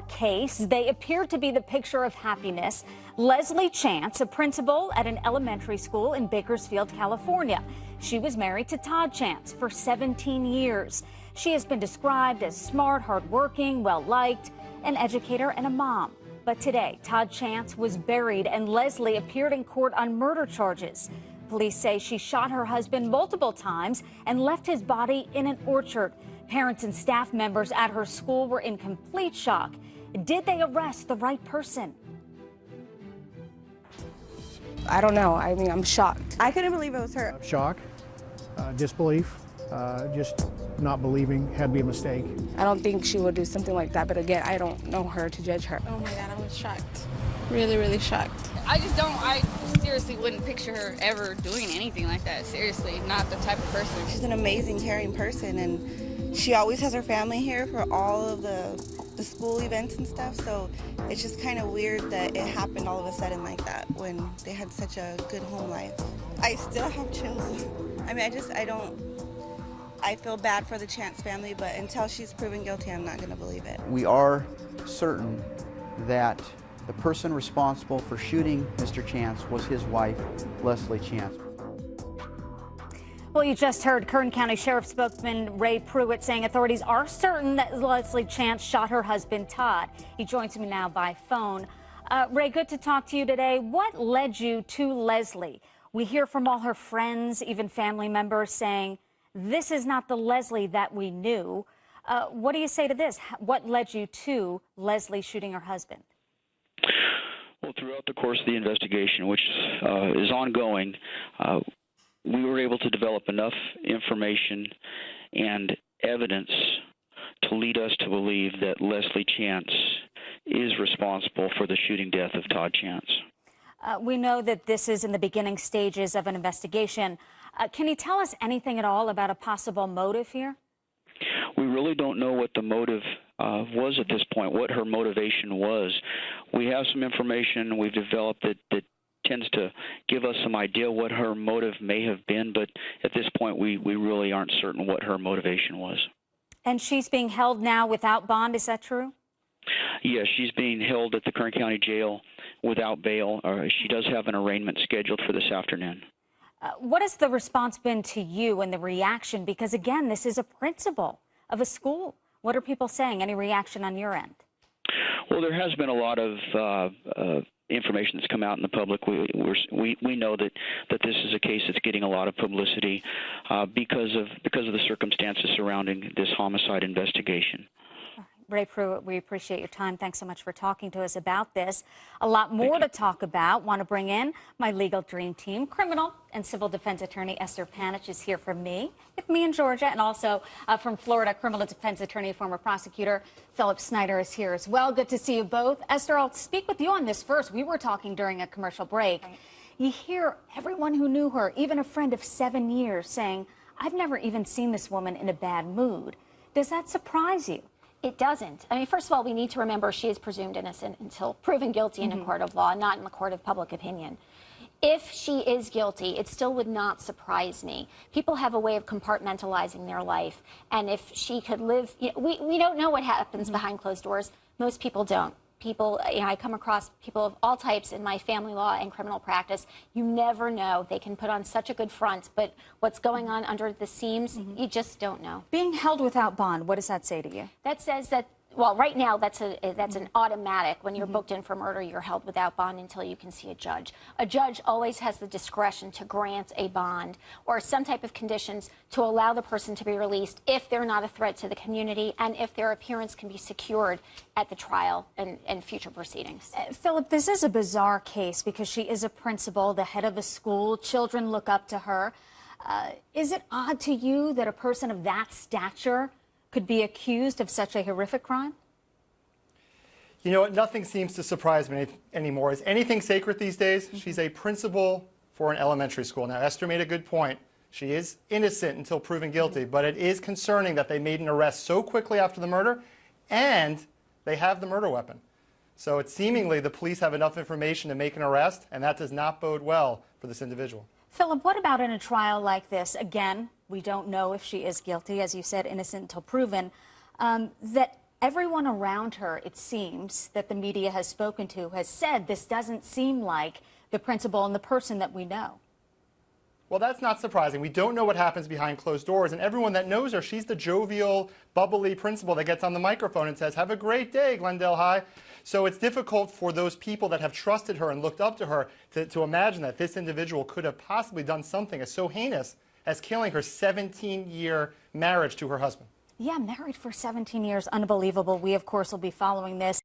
case. They appeared to be the picture of happiness. Leslie Chance, a principal at an elementary school in Bakersfield, California. She was married to Todd Chance for 17 years. She has been described as smart, hardworking, well-liked, an educator and a mom. But today, Todd Chance was buried and Leslie appeared in court on murder charges. Police say she shot her husband multiple times and left his body in an orchard. Parents and staff members at her school were in complete shock. Did they arrest the right person? I don't know. I mean, I'm shocked. I couldn't believe it was her. Shock, disbelief, just not believing, had to be a mistake. I don't think she would do something like that, but again, I don't know her to judge her. Oh my God, I was shocked. Really, really shocked. I seriously wouldn't picture her ever doing anything like that. Seriously, not the type of person. She's an amazing, caring person, and she always has her family here for all of the school events and stuff, so it's just kind of weird that it happened all of a sudden like that when they had such a good home life. I still have chills. I mean, I feel bad for the Chance family, but until she's proven guilty, I'm not going to believe it. We are certain that the person responsible for shooting Mr. Chance was his wife, Leslie Chance. Well, you just heard Kern County Sheriff spokesman Ray Pruitt saying authorities are certain that Leslie Chance shot her husband, Todd. He joins me now by phone. Ray, good to talk to you today. What led you to Leslie? We hear from all her friends, even family members, saying this is not the Leslie that we knew. What do you say to this? What led you to Leslie shooting her husband? Well, throughout the course of the investigation, which is ongoing, we were able to develop enough information and evidence to lead us to believe that Leslie Chance is responsible for the shooting death of Todd Chance. We know that this is in the beginning stages of an investigation. Can you tell us anything at all about a possible motive here? We really don't know what the motive was at this point, what her motivation was. We have some information we've developed that tends to give us some idea what her motive may have been, but at this point we really aren't certain what her motivation was. And she's being held now without bond, is that true? Yes, she's being held at the Kern County Jail without bail. She does have an arraignment scheduled for this afternoon. What has the response been to you and the reaction? Because, again, this is a principal of a school. What are people saying? Any reaction on your end? Well, there has been a lot of information that's come out in the public. We know that this is a case that's getting a lot of publicity because of the circumstances surrounding this homicide investigation. Ray Pruitt, we appreciate your time. Thanks so much for talking to us about this. A lot more to talk about. Want to bring in my legal dream team. Criminal and civil defense attorney Esther Panich is here from me, with me in Georgia, and also from Florida, criminal defense attorney, former prosecutor Philip Snyder is here as well. Good to see you both. Esther, I'll speak with you on this first. We were talking during a commercial break. Right. You hear everyone who knew her, even a friend of 7 years, saying, I've never even seen this woman in a bad mood. Does that surprise you? It doesn't. I mean, first of all, we need to remember she is presumed innocent until proven guilty in a court of law, not in the court of public opinion. If she is guilty, it still would not surprise me. People have a way of compartmentalizing their life, and if she could live, we don't know what happens behind closed doors. Most people don't. People, I come across people of all types in my family law and criminal practice. You never know. They can put on such a good front, but what's going on under the seams, you just don't know. Being held without bond, what does that say to you? That says that, well, right now that's an automatic. When you're booked in for murder, you're held without bond until you can see a judge. A judge always has the discretion to grant a bond or some type of conditions to allow the person to be released if they're not a threat to the community and if their appearance can be secured at the trial and future proceedings. Philip, this is a bizarre case because she is a principal, the head of a school. Children look up to her. Is it odd to you that a person of that stature could be accused of such a horrific crime? You know what? Nothing seems to surprise me anymore. Is anything sacred these days? She's a principal for an elementary school. Now, Esther made a good point. She is innocent until proven guilty, but it is concerning that they made an arrest so quickly after the murder, and they have the murder weapon. So it's seemingly the police have enough information to make an arrest, and that does not bode well for this individual. Philip, what about in a trial like this? Again, we don't know if she is guilty, as you said, innocent until proven. That Everyone around her, it seems, that the media has spoken to has said this doesn't seem like the principal and the person that we know. Well, that's not surprising. We don't know what happens behind closed doors, and everyone that knows her, she's the jovial, bubbly principal that gets on the microphone and says, "Have a great day, Glendale High." So it's difficult for those people that have trusted her and looked up to her to imagine that this individual could have possibly done something as so heinous as killing her 17-year marriage to her husband. Yeah, married for 17 years. Unbelievable. We, of course, will be following this.